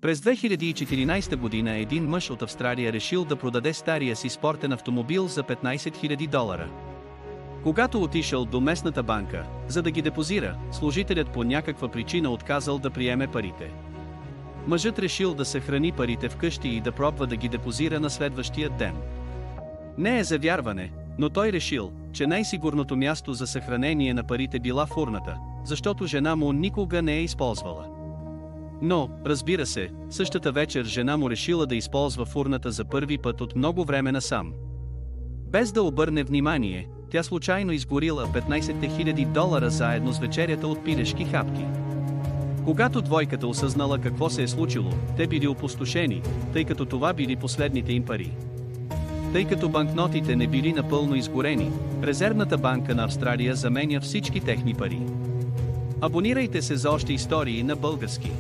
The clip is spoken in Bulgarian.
През 2014 година един мъж от Австралия решил да продаде стария си спортен автомобил за $15,000. Когато отишъл до местната банка, за да ги депозира, служителят по някаква причина отказал да приеме парите. Мъжът решил да съхрани парите вкъщи и да пробва да ги депозира на следващия ден. Не е за вярване, но той решил, че най-сигурното място за съхранение на парите била фурната, защото жена му никога не е използвала. Но, разбира се, същата вечер жена му решила да използва фурната за първи път от много време насам. Без да обърне внимание, тя случайно изгорила $15,000 заедно с вечерята от пилешки хапки. Когато двойката осъзнала какво се е случило, те били опустошени, тъй като това били последните им пари. Тъй като банкнотите не били напълно изгорени, Резервната банка на Австралия заменя всички техни пари. Абонирайте се за още истории на български.